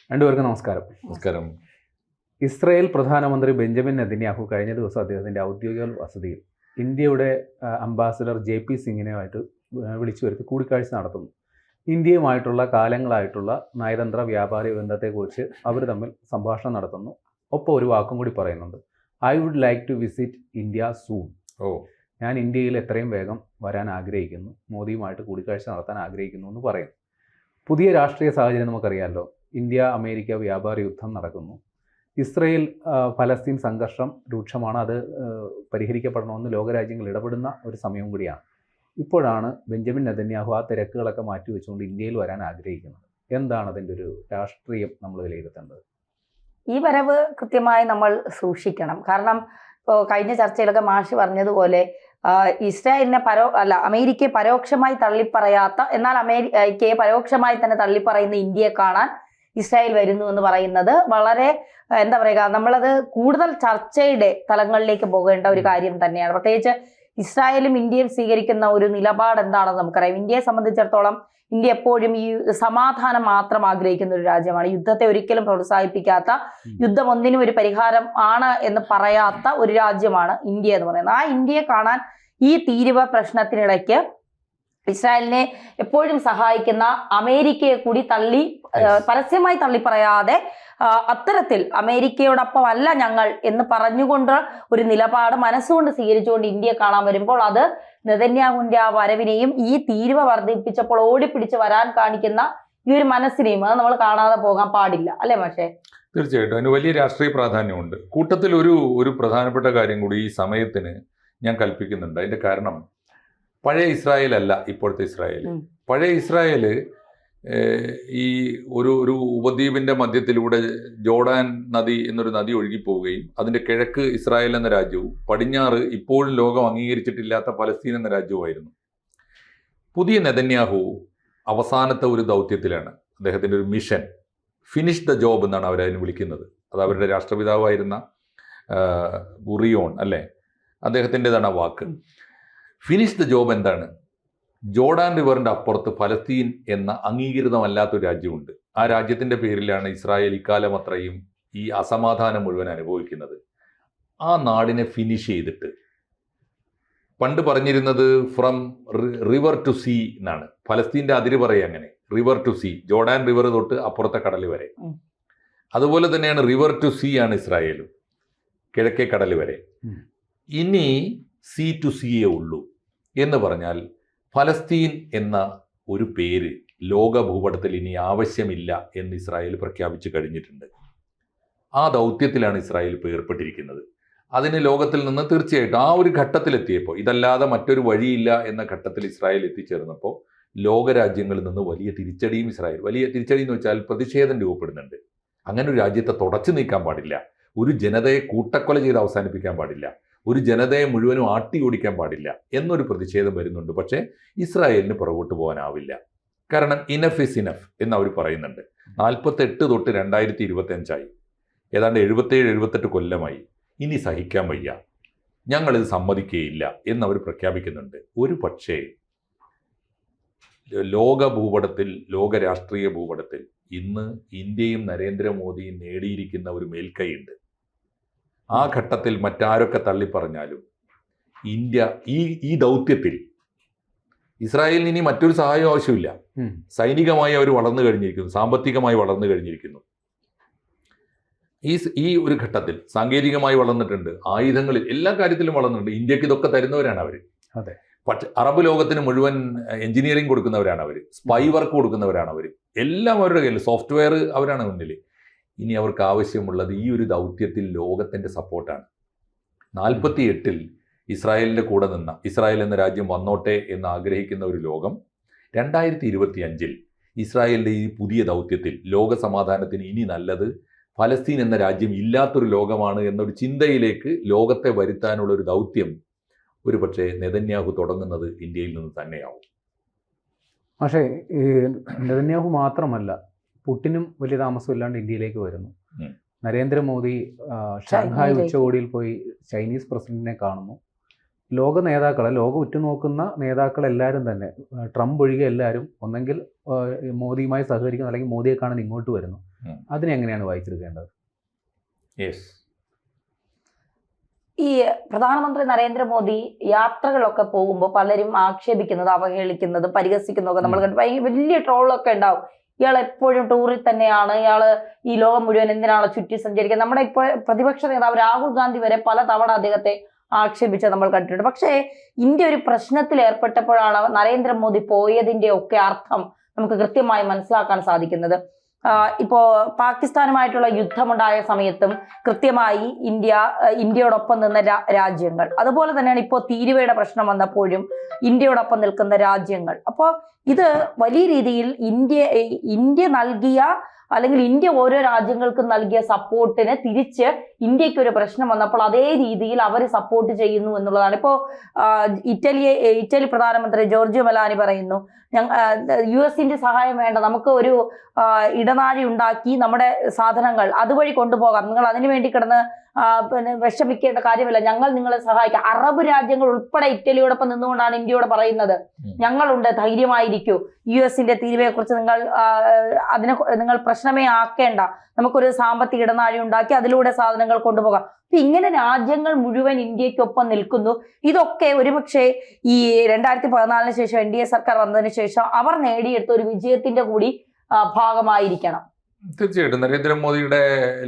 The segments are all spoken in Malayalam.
രണ്ടുപേർക്കും നമസ്കാരം. നമസ്കാരം. ഇസ്രായേൽ പ്രധാനമന്ത്രി ബെഞ്ചമിൻ നെതന്യാഹു കഴിഞ്ഞ ദിവസം അദ്ദേഹത്തിൻ്റെ ഔദ്യോഗിക വസതിയിൽ ഇന്ത്യയുടെ അംബാസഡർ JP സിംഗിനെയുമായിട്ട് വിളിച്ചു വരുത്തി കൂടിക്കാഴ്ച നടത്തുന്നു. ഇന്ത്യയുമായിട്ടുള്ള കാലങ്ങളായിട്ടുള്ള നയതന്ത്ര വ്യാപാര ബന്ധത്തെക്കുറിച്ച് അവർ തമ്മിൽ സംഭാഷണം നടത്തുന്നു. ഒപ്പം ഒരു വാക്കും കൂടി പറയുന്നുണ്ട്, I would like to visit India soon. ഞാൻ ഇന്ത്യയിൽ എത്രയും വേഗം വരാൻ ആഗ്രഹിക്കുന്നു, മോദിയുമായിട്ട് കൂടിക്കാഴ്ച നടത്താൻ ആഗ്രഹിക്കുന്നു എന്ന് പറയുന്നു. പുതിയ രാഷ്ട്രീയ സാഹചര്യം നമുക്കറിയാമല്ലോ. ഇന്ത്യ അമേരിക്ക വ്യാപാര യുദ്ധം നടക്കുന്നു. ഇസ്രയേൽ പലസ്തീൻ സംഘർഷം രൂക്ഷമാണ്. അത് പരിഹരിക്കപ്പെടണമെന്ന് ലോകരാജ്യങ്ങൾ ഇടപെടുന്ന ഒരു സമയം കൂടിയാണ്. ഇപ്പോഴാണ് ബെഞ്ചമിൻ നെതന്യാഹു ആ തിരക്കുകളൊക്കെ മാറ്റിവെച്ചുകൊണ്ട് ഇന്ത്യയിൽ വരാൻ ആഗ്രഹിക്കുന്നത്. എന്താണ് അതിൻ്റെ ഒരു രാഷ്ട്രീയം നമ്മൾ വിലയിരുത്തേണ്ടത്? ഈ വരവ് കൃത്യമായി നമ്മൾ സൂക്ഷിക്കണം. കാരണം ഇപ്പോൾ കഴിഞ്ഞ ചർച്ചയിലൊക്കെ മാഷി പറഞ്ഞതുപോലെ ഇസ്രായേലിനെ അമേരിക്കയെ പരോക്ഷമായി തള്ളിപ്പറയാത്ത, എന്നാൽ അമേരിക്കയെ പരോക്ഷമായി തന്നെ തള്ളിപ്പറയുന്ന ഇന്ത്യയെ കാണാൻ ഇസ്രായേൽ വരുന്നു എന്ന് പറയുന്നത് വളരെ എന്താ പറയുക, നമ്മളത് കൂടുതൽ ചർച്ചയുടെ തലങ്ങളിലേക്ക് പോകേണ്ട ഒരു കാര്യം തന്നെയാണ്. പ്രത്യേകിച്ച് ഇസ്രായേലും ഇന്ത്യയും സ്വീകരിക്കുന്ന ഒരു നിലപാട് എന്താണെന്ന് നമുക്കറിയാം. ഇന്ത്യയെ സംബന്ധിച്ചിടത്തോളം ഇന്ത്യ എപ്പോഴും ഈ സമാധാനം മാത്രം ആഗ്രഹിക്കുന്ന ഒരു രാജ്യമാണ്. യുദ്ധത്തെ ഒരിക്കലും പ്രോത്സാഹിപ്പിക്കാത്ത, യുദ്ധം ഒന്നിനും ഒരു പരിഹാരം ആണ് എന്ന് പറയാത്ത ഒരു രാജ്യമാണ് ഇന്ത്യ എന്ന് പറയുന്നത്. ആ ഇന്ത്യയെ കാണാൻ ഈ തീരുവ പ്രശ്നത്തിനിടയ്ക്ക് ഇസ്രായേലിനെ എപ്പോഴും സഹായിക്കുന്ന അമേരിക്കയെ കൂടി പരസ്യമായി തള്ളിപ്പറയാതെ അത്തരത്തിൽ അമേരിക്കയോടൊപ്പം അല്ല ഞങ്ങൾ എന്ന് പറഞ്ഞുകൊണ്ട് ഒരു നിലപാട് മനസ്സുകൊണ്ട് സ്വീകരിച്ചുകൊണ്ട് ഇന്ത്യയെ കാണാൻ വരുമ്പോൾ അത് നെതന്യാഹുവിന്റെ ആ വരവിനെയും ഈ തീരുവ വർദ്ധിപ്പിച്ചപ്പോൾ ഓടിപ്പിടിച്ച് വരാൻ കാണിക്കുന്ന ഈ ഒരു മനസ്സിനെയും അത് നമ്മൾ കാണാതെ പോകാൻ പാടില്ല, അല്ലേ മാഷേ? തീർച്ചയായിട്ടും അതിന് വലിയ രാഷ്ട്രീയ പ്രാധാന്യമുണ്ട്. കൂട്ടത്തിൽ ഒരു പ്രധാനപ്പെട്ട കാര്യം കൂടി ഈ സമയത്തിന് ഞാൻ കൽപ്പിക്കുന്നുണ്ട്. അതിന്റെ കാരണം പഴയ ഇസ്രായേൽ അല്ല ഇപ്പോഴത്തെ ഇസ്രായേൽ. പഴയ ഇസ്രായേല് ഈ ഒരു ഉപദ്വീപിന്റെ മധ്യത്തിലൂടെ ജോർഡാൻ നദി എന്നൊരു നദി ഒഴുകിപ്പോവുകയും അതിന്റെ കിഴക്ക് ഇസ്രായേൽ എന്ന രാജ്യവും പടിഞ്ഞാറ് ഇപ്പോഴും ലോകം അംഗീകരിച്ചിട്ടില്ലാത്ത പലസ്തീൻ എന്ന രാജ്യവുമായിരുന്നു. പുതിയ നെതന്യാഹു അവസാനത്തെ ഒരു ദൗത്യത്തിലാണ്. അദ്ദേഹത്തിന്റെ ഒരു മിഷൻ, ഫിനിഷ് ദ ജോബ് എന്നാണ് അവരതിന് വിളിക്കുന്നത്. അത് അവരുടെ രാഷ്ട്രപിതാവായിരുന്ന ബുറിയോൺ അല്ലേ, അദ്ദേഹത്തിൻ്റെതാണ് ആ വാക്ക്. ഫിനിഷ് ദ ജോബ് എന്താണ്? ജോർഡാൻ റിവറിൻ്റെ അപ്പുറത്ത് ഫലസ്തീൻ എന്ന അംഗീകൃതമല്ലാത്തൊരു രാജ്യമുണ്ട്. ആ രാജ്യത്തിൻ്റെ പേരിലാണ് ഇസ്രായേൽ ഇക്കാലം അത്രയും ഈ അസമാധാനം മുഴുവൻ അനുഭവിക്കുന്നത്. ആ നാടിനെ ഫിനിഷ് ചെയ്തിട്ട്, പണ്ട് പറഞ്ഞിരുന്നത് ഫ്രം റിവർ ടു സീ എന്നാണ്. ഫലസ്തീൻ്റെ അതിര് പറയുക അങ്ങനെ, river to sea, Jordan river തൊട്ട് അപ്പുറത്തെ കടൽ വരെ. അതുപോലെ തന്നെയാണ് റിവർ ടു സീ ആണ് ഇസ്രായേലും, കിഴക്കേ കടൽ വരെ. ഇനി സീ ടു സീയേ ഉള്ളൂ എന്ന് പറഞ്ഞാൽ ഫലസ്തീൻ എന്ന ഒരു പേര് ലോക ഭൂപടത്തിൽ ഇനി ആവശ്യമില്ല എന്ന് ഇസ്രായേൽ പ്രഖ്യാപിച്ചു കഴിഞ്ഞിട്ടുണ്ട്. ആ ദൗത്യത്തിലാണ് ഇസ്രായേൽ ഇപ്പോൾ ഏർപ്പെട്ടിരിക്കുന്നത്. അതിന് ലോകത്തിൽ നിന്ന് തീർച്ചയായിട്ടും ആ ഒരു ഘട്ടത്തിലെത്തിയപ്പോൾ, ഇതല്ലാതെ മറ്റൊരു വഴിയില്ല എന്ന ഘട്ടത്തിൽ ഇസ്രായേൽ എത്തിച്ചേർന്നപ്പോൾ ലോകരാജ്യങ്ങളിൽ നിന്ന് വലിയ തിരിച്ചടിയും വലിയ തിരിച്ചടി എന്ന് വെച്ചാൽ പ്രതിഷേധം രൂപപ്പെടുന്നുണ്ട്. അങ്ങനെ ഒരു രാജ്യത്തെ തുടച്ചു നീക്കാൻ പാടില്ല, ഒരു ജനതയെ കൂട്ടക്കൊല ചെയ്ത് അവസാനിപ്പിക്കാൻ പാടില്ല, ഒരു ജനതയെ മുഴുവനും ആട്ടി ഓടിക്കാൻ പാടില്ല എന്നൊരു പ്രതിഷേധം വരുന്നുണ്ട്. പക്ഷേ ഇസ്രായേലിന് പുറകോട്ട് പോകാനാവില്ല. കാരണം ഇനഫ് ഇസ് ഇനഫ് എന്ന് അവർ പറയുന്നുണ്ട്. 48 തൊട്ട് 2025 ഏതാണ്ട് 77-78 കൊല്ലമായി. ഇനി സഹിക്കാൻ വയ്യ, ഞങ്ങളിത് സമ്മതിക്കുകയില്ല എന്നവർ പ്രഖ്യാപിക്കുന്നുണ്ട്. ഒരു പക്ഷേ ലോക ഭൂപടത്തിൽ, ലോക രാഷ്ട്രീയ ഭൂപടത്തിൽ ഇന്ന് ഇന്ത്യയും നരേന്ദ്രമോദിയും നേടിയിരിക്കുന്ന ഒരു മേൽക്കൈയുണ്ട്. ആ ഘട്ടത്തിൽ മറ്റാരൊക്കെ തള്ളിപ്പറഞ്ഞാലും ഇന്ത്യ ഈ ദൗത്യത്തിൽ ഇസ്രായേലിന് ഇനി മറ്റൊരു സഹായം ആവശ്യമില്ല. സൈനികമായി അവർ വളർന്നു കഴിഞ്ഞിരിക്കുന്നു, സാമ്പത്തികമായി വളർന്നു കഴിഞ്ഞിരിക്കുന്നു. ഈ ഒരു ഘട്ടത്തിൽ സാങ്കേതികമായി വളർന്നിട്ടുണ്ട്, ആയുധങ്ങളിൽ എല്ലാ കാര്യത്തിലും വളർന്നിട്ടുണ്ട്. ഇന്ത്യക്ക് ഇതൊക്കെ തരുന്നവരാണ് അവർ. അതെ. പക്ഷെ അറബ് ലോകത്തിന് മുഴുവൻ എഞ്ചിനീയറിംഗ് കൊടുക്കുന്നവരാണ് അവർ, സ്പൈ വർക്ക് കൊടുക്കുന്നവരാണ് അവർ. എല്ലാം അവരുടെ കയ്യിൽ, സോഫ്റ്റ്വെയർ അവരാണ് മുന്നിൽ. ഇനി അവർക്ക് ആവശ്യമുള്ളത് ഈ ഒരു ദൗത്യത്തിൽ ലോകത്തിൻ്റെ സപ്പോർട്ടാണ്. 48-ൽ ഇസ്രായേലിൻ്റെ കൂടെ നിന്ന, ഇസ്രായേൽ എന്ന രാജ്യം വന്നോട്ടെ എന്ന് ആഗ്രഹിക്കുന്ന ഒരു ലോകം 2025-ൽ ഇസ്രായേലിൻ്റെ ഈ പുതിയ ദൗത്യത്തിൽ ലോക സമാധാനത്തിന് ഇനി നല്ലത് ഫലസ്തീൻ എന്ന രാജ്യം ഇല്ലാത്തൊരു ലോകമാണ് എന്നൊരു ചിന്തയിലേക്ക് ലോകത്തെ വരുത്താനുള്ള ഒരു ദൗത്യം ഒരു പക്ഷേ നെതന്യാഹു തുടങ്ങുന്നത് ഇന്ത്യയിൽ നിന്ന് തന്നെയാവും. പക്ഷേ നെതന്യാഹു മാത്രമല്ല, പുടിനും വലിയ താമസമില്ലാണ്ട് ഇന്ത്യയിലേക്ക് വരുന്നു. നരേന്ദ്രമോദി ഷാങ്ഹായ് ഉച്ചകോടിയിൽ പോയി ചൈനീസ് പ്രസിഡന്റിനെ കാണുന്നു. ലോക നേതാക്കളെ, ലോകം ഉറ്റുനോക്കുന്ന നേതാക്കളെല്ലാവരും തന്നെ, ട്രംപ് ഒഴികെ എല്ലാവരും ഒന്നെങ്കിൽ മോദിയുമായി സഹകരിക്കുന്നു അല്ലെങ്കിൽ മോദിയെ കാണാൻ ഇങ്ങോട്ട് വരുന്നു. അതിനെ എങ്ങനെയാണ് വായിച്ചെടുക്കേണ്ടത്? യെസ്, ഈ പ്രധാനമന്ത്രി നരേന്ദ്രമോദി യാത്രകളൊക്കെ പോകുമ്പോൾ പലരും ആക്ഷേപിക്കുന്നത്, അവഹേളിക്കുന്നതും പരിഹസിക്കുന്നതൊക്കെ നമ്മൾ കണ്ടു. വലിയ ട്രോളൊക്കെ ഉണ്ടാവും. ഇയാൾ എപ്പോഴും ടൂറിൽ തന്നെയാണ്, ഇയാള് ഈ ലോകം മുഴുവൻ എന്തിനാണ് ചുറ്റി സഞ്ചരിക്കുന്നത്. നമ്മുടെ ഇപ്പോൾ പ്രതിപക്ഷ നേതാവ് രാഹുൽ ഗാന്ധി വരെ പല തവണ അദ്ദേഹത്തെ ആക്ഷേപിച്ച് നമ്മൾ കണ്ടിട്ടുണ്ട്. പക്ഷേ ഇന്ത്യ ഒരു പ്രശ്നത്തിൽ ഏർപ്പെട്ടപ്പോഴാണ് നരേന്ദ്രമോദി പോയതിന്റെ ഒക്കെ അർത്ഥം നമുക്ക് കൃത്യമായി മനസ്സിലാക്കാൻ സാധിക്കുന്നത്. ഇപ്പോ പാകിസ്ഥാനുമായിട്ടുള്ള യുദ്ധമുണ്ടായ സമയത്തും കൃത്യമായി ഇന്ത്യയോടൊപ്പം നിന്ന രാജ്യങ്ങൾ, അതുപോലെ തന്നെയാണ് ഇപ്പോൾ തീരുവയുടെ പ്രശ്നം വന്നപ്പോഴും ഇന്ത്യയോടൊപ്പം നിൽക്കുന്ന രാജ്യങ്ങൾ. അപ്പോൾ ഇത് വലിയ രീതിയിൽ ഇന്ത്യ നൽകിയ, അല്ലെങ്കിൽ ഇന്ത്യ ഓരോ രാജ്യങ്ങൾക്കും നൽകിയ സപ്പോർട്ടിന് തിരിച്ച് ഇന്ത്യക്ക് ഒരു പ്രശ്നം വന്നപ്പോൾ അതേ രീതിയിൽ അവർ സപ്പോർട്ട് ചെയ്യുന്നു എന്നുള്ളതാണ്. ഇപ്പോൾ ഇറ്റലി പ്രധാനമന്ത്രി ജോർജിയോ മെലാനി പറയുന്നു, US-ന്റെ സഹായം വേണ്ട, നമുക്ക് ഒരു ഇടനാഴി ഉണ്ടാക്കി നമ്മുടെ സാധനങ്ങൾ അതുവഴി കൊണ്ടുപോകാം, നിങ്ങൾ അതിനു വേണ്ടി കിടന്ന് പിന്നെ വിഷമിക്കേണ്ട കാര്യമില്ല, ഞങ്ങൾ നിങ്ങളെ സഹായിക്കാം. അറബ് രാജ്യങ്ങൾ ഉൾപ്പെടെ ഇറ്റലിയോടൊപ്പം നിന്നുകൊണ്ടാണ് ഇന്ത്യയോട് പറയുന്നത്, ഞങ്ങളുണ്ട്, ധൈര്യമായിരിക്കൂ, US-ന്റെ തീരുവയെക്കുറിച്ച് നിങ്ങൾ പ്രശ്നമേ ആക്കേണ്ട, നമുക്കൊരു സാമ്പത്തിക ഇടനാഴി ഉണ്ടാക്കി അതിലൂടെ സാധനങ്ങൾ കൊണ്ടുപോകാം. അപ്പൊ ഇങ്ങനെ രാജ്യങ്ങൾ മുഴുവൻ ഇന്ത്യക്കൊപ്പം നിൽക്കുന്നു. ഇതൊക്കെ ഒരുപക്ഷെ ഈ 2014 ശേഷം NDA സർക്കാർ വന്നതിന് ശേഷം അവർ നേടിയെടുത്ത ഒരു വിജയത്തിന്റെ കൂടി ഭാഗമായിരിക്കണം. തീർച്ചയായിട്ടും നരേന്ദ്രമോദിയുടെ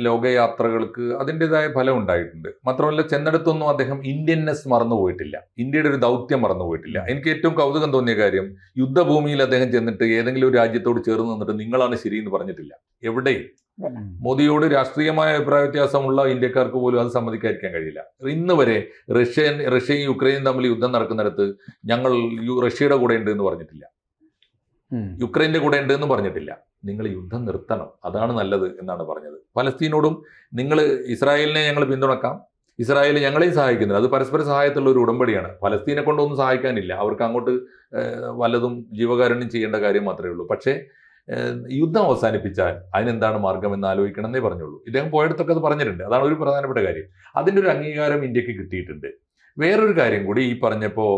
ലോകയാത്രകൾക്ക് അതിൻ്റെതായ ഫലം ഉണ്ടായിട്ടുണ്ട്. മാത്രമല്ല, ചെന്നിടത്തൊന്നും അദ്ദേഹം ഇന്ത്യൻനെസ് മറന്നുപോയിട്ടില്ല, ഇന്ത്യയുടെ ഒരു ദൗത്യം മറന്നുപോയിട്ടില്ല. എനിക്ക് ഏറ്റവും കൗതുകം തോന്നിയ കാര്യം, യുദ്ധഭൂമിയിൽ അദ്ദേഹം ചെന്നിട്ട് ഏതെങ്കിലും ഒരു രാജ്യത്തോട് ചേർന്ന് നിന്നിട്ട് നിങ്ങളാണ് ശരി എന്ന് പറഞ്ഞിട്ടില്ല. എവിടെയും മോദിയോട് രാഷ്ട്രീയമായ അഭിപ്രായ വ്യത്യാസമുള്ള ഇന്ത്യക്കാർക്ക് പോലും അത് സമ്മതിക്കാതിരിക്കാൻ കഴിയില്ല. ഇന്ന് വരെ റഷ്യയും യുക്രൈനും തമ്മിൽ യുദ്ധം നടക്കുന്നിടത്ത് ഞങ്ങൾ റഷ്യയുടെ കൂടെ ഉണ്ട് എന്ന് പറഞ്ഞിട്ടില്ല, യുക്രൈൻ്റെ കൂടെ ഉണ്ട് എന്ന് പറഞ്ഞിട്ടില്ല. നിങ്ങൾ യുദ്ധം നിർത്തണം, അതാണ് നല്ലത് എന്നാണ് പറഞ്ഞത്. പലസ്തീനോടും നിങ്ങൾ ഇസ്രായേലിനെ ഞങ്ങൾ പിന്തുണക്കാം, ഇസ്രായേൽ ഞങ്ങളെയും സഹായിക്കുന്നില്ല, അത് പരസ്പര സഹായത്തിലുള്ള ഒരു ഉടമ്പടിയാണ്. പലസ്തീനെ കൊണ്ടൊന്നും സഹായിക്കാനില്ല, അവർക്ക് അങ്ങോട്ട് വല്ലതും ജീവകാരുണ്യം ചെയ്യേണ്ട കാര്യം മാത്രമേ ഉള്ളൂ. പക്ഷേ യുദ്ധം അവസാനിപ്പിച്ചാൽ അതിനെന്താണ് മാർഗം എന്ന് ആലോചിക്കണം എന്നേ പറഞ്ഞുള്ളൂ. ഇദ്ദേഹം പോയിടത്തൊക്കെ അത് പറഞ്ഞിട്ടുണ്ട്. അതാണ് ഒരു പ്രധാനപ്പെട്ട കാര്യം. അതിൻ്റെ ഒരു അംഗീകാരം ഇന്ത്യക്ക് കിട്ടിയിട്ടുണ്ട്. വേറൊരു കാര്യം കൂടി ഈ പറഞ്ഞപ്പോൾ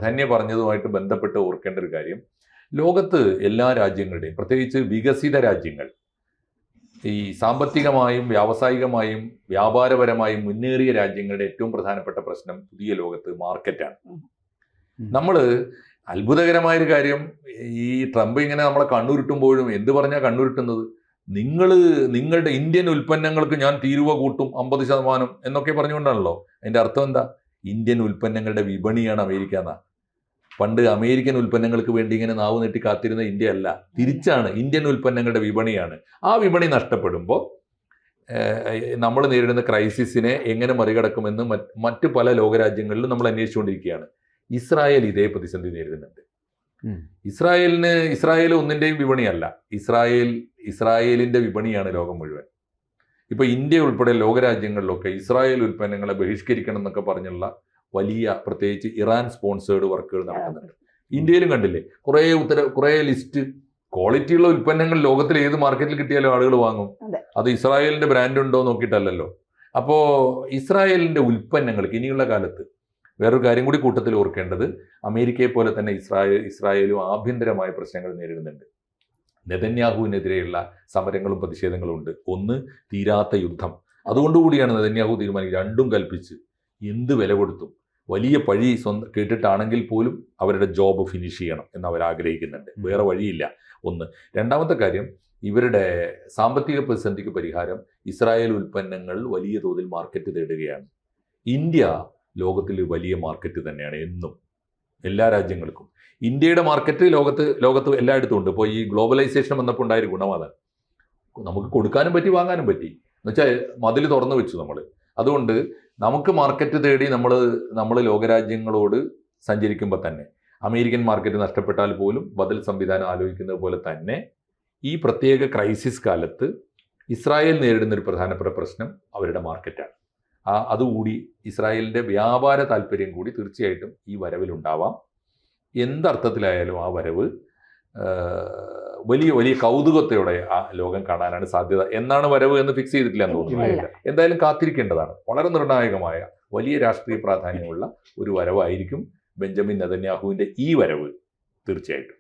ധന്യ പറഞ്ഞതുമായിട്ട് ബന്ധപ്പെട്ട് ഓർക്കേണ്ട ഒരു കാര്യം, ലോകത്ത് എല്ലാ രാജ്യങ്ങളുടെയും, പ്രത്യേകിച്ച് വികസിത രാജ്യങ്ങൾ, ഈ സാമ്പത്തികമായും വ്യാവസായികമായും വ്യാപാരപരമായും മുന്നേറിയ രാജ്യങ്ങളുടെ ഏറ്റവും പ്രധാനപ്പെട്ട പ്രശ്നം പുതിയ ലോകത്ത് മാർക്കറ്റാണ്. നമ്മൾ അത്ഭുതകരമായൊരു കാര്യം, ഈ ട്രംപ് ഇങ്ങനെ നമ്മളെ കണ്ണുരുട്ടുമ്പോഴും എന്ത് പറഞ്ഞാൽ കണ്ണുരുട്ടുന്നത്, നിങ്ങളുടെ ഇന്ത്യൻ ഉൽപ്പന്നങ്ങൾക്ക് ഞാൻ തീരുവ കൂട്ടും 50% എന്നൊക്കെ പറഞ്ഞുകൊണ്ടാണല്ലോ. അതിൻ്റെ അർത്ഥം എന്താ? ഇന്ത്യൻ ഉൽപ്പന്നങ്ങളുടെ വിപണിയാണ് അമേരിക്ക എന്നാ. പണ്ട് അമേരിക്കൻ ഉൽപ്പന്നങ്ങൾക്ക് വേണ്ടി ഇങ്ങനെ നാവ് നീട്ടി കാത്തിരുന്ന ഇന്ത്യ അല്ല, തിരിച്ചാണ്, ഇന്ത്യൻ ഉൽപ്പന്നങ്ങളുടെ വിപണിയാണ്. ആ വിപണി നഷ്ടപ്പെടുമ്പോൾ നമ്മൾ നേരിടുന്ന ക്രൈസിസിനെ എങ്ങനെ മറികടക്കുമെന്ന് മറ്റു പല ലോകരാജ്യങ്ങളിലും നമ്മൾ അന്വേഷിച്ചുകൊണ്ടിരിക്കുകയാണ്. ഇസ്രായേൽ ഇതേ പ്രതിസന്ധി നേരിടുന്നുണ്ട്. ഇസ്രായേൽ ഒന്നിൻ്റെയും വിപണിയല്ല, ഇസ്രായേലിൻ്റെ വിപണിയാണ് ലോകം മുഴുവൻ. ഇപ്പോൾ ഇന്ത്യ ഉൾപ്പെടെ ലോകരാജ്യങ്ങളിലൊക്കെ ഇസ്രായേൽ ഉൽപ്പന്നങ്ങളെ ബഹിഷ്കരിക്കണം എന്നൊക്കെ പറഞ്ഞുള്ള വലിയ, പ്രത്യേകിച്ച് ഇറാൻ സ്പോൺസേർഡ് വർക്കുകൾ നടക്കുന്നുണ്ട്. ഇന്ത്യയിലും കണ്ടില്ലേ, കുറേ ലിസ്റ്റ്, ക്വാളിറ്റിയുള്ള ഉൽപ്പന്നങ്ങൾ ലോകത്തിൽ ഏത് മാർക്കറ്റിൽ കിട്ടിയാലും ആളുകൾ വാങ്ങും. അത് ഇസ്രായേലിൻ്റെ ബ്രാൻഡ് ഉണ്ടോ നോക്കിയിട്ടല്ലല്ലോ. അപ്പോൾ ഇസ്രായേലിൻ്റെ ഉൽപ്പന്നങ്ങൾക്ക് ഇനിയുള്ള കാലത്ത് വേറൊരു കാര്യം കൂടി കൂട്ടത്തിൽ ഓർക്കേണ്ടത്, അമേരിക്കയെ പോലെ തന്നെ ഇസ്രായേലും ആഭ്യന്തരമായ പ്രശ്നങ്ങൾ നേരിടുന്നുണ്ട്. നെതന്യാഹുവിനെതിരെയുള്ള സമരങ്ങളും പ്രതിഷേധങ്ങളും ഉണ്ട്. ഒന്ന്, തീരാത്ത യുദ്ധം. അതുകൊണ്ടുകൂടിയാണ് നെതന്യാഹു തീരുമാനിക്കുന്നത്, രണ്ടും കൽപ്പിച്ച് എന്ത് വില കൊടുത്തും വലിയ പഴി കേട്ടിട്ടാണെങ്കിൽ പോലും അവരുടെ ജോബ് ഫിനിഷ് ചെയ്യണം എന്ന് അവർ ആഗ്രഹിക്കുന്നുണ്ട്. വേറെ വഴിയില്ല. ഒന്ന്. രണ്ടാമത്തെ കാര്യം, ഇവരുടെ സാമ്പത്തിക പ്രതിസന്ധിക്ക് പരിഹാരം ഇസ്രായേൽ ഉൽപ്പന്നങ്ങൾ വലിയ തോതിൽ മാർക്കറ്റ് തേടുകയാണ്. ഇന്ത്യ ലോകത്തിൽ വലിയ മാർക്കറ്റ് തന്നെയാണ് എന്നും, എല്ലാ രാജ്യങ്ങൾക്കും. ഇന്ത്യയുടെ മാർക്കറ്റ് ലോകത്ത് എല്ലായിടത്തും ഉണ്ട്. ഇപ്പോൾ ഈ ഗ്ലോബലൈസേഷൻ വന്നപ്പോൾ ഉണ്ടായൊരു ഗുണം അതാണ്, നമുക്ക് കൊടുക്കാനും പറ്റി വാങ്ങാനും പറ്റി. എന്നുവെച്ചാൽ മതിൽ തുറന്നു വെച്ചു നമ്മൾ. അതുകൊണ്ട് നമുക്ക് മാർക്കറ്റ് തേടി നമ്മൾ ലോകരാജ്യങ്ങളോട് സഞ്ചരിക്കുമ്പോൾ തന്നെ അമേരിക്കൻ മാർക്കറ്റ് നഷ്ടപ്പെട്ടാൽ പോലും ബദൽ സംവിധാനം ആലോചിക്കുന്നത് പോലെ തന്നെ ഈ പ്രത്യേക ക്രൈസിസ് കാലത്ത് ഇസ്രായേൽ നേരിടുന്ന ഒരു പ്രധാനപ്പെട്ട പ്രശ്നം അവരുടെ മാർക്കറ്റാണ്. അതുകൂടി ഇസ്രായേലിൻ്റെ വ്യാപാര താല്പര്യം കൂടി തീർച്ചയായിട്ടും ഈ വരവിലുണ്ടാവാം. എന്തർത്ഥത്തിലായാലും ആ വരവ് വലിയ വലിയ കൗതുകത്തോടെ ആ ലോകം കാണാനാണ് സാധ്യത. എന്നാണ് വരവ് എന്ന് ഫിക്സ് ചെയ്തിട്ടില്ല എന്ന് തോന്നുന്നു. എന്തായാലും കാത്തിരിക്കേണ്ടതാണ്. വളരെ നിർണായകമായ വലിയ രാഷ്ട്രീയ പ്രാധാന്യമുള്ള ഒരു വരവായിരിക്കും ബെഞ്ചമിൻ നെതന്യാഹുവിൻ്റെ ഈ വരവ് തീർച്ചയായിട്ടും.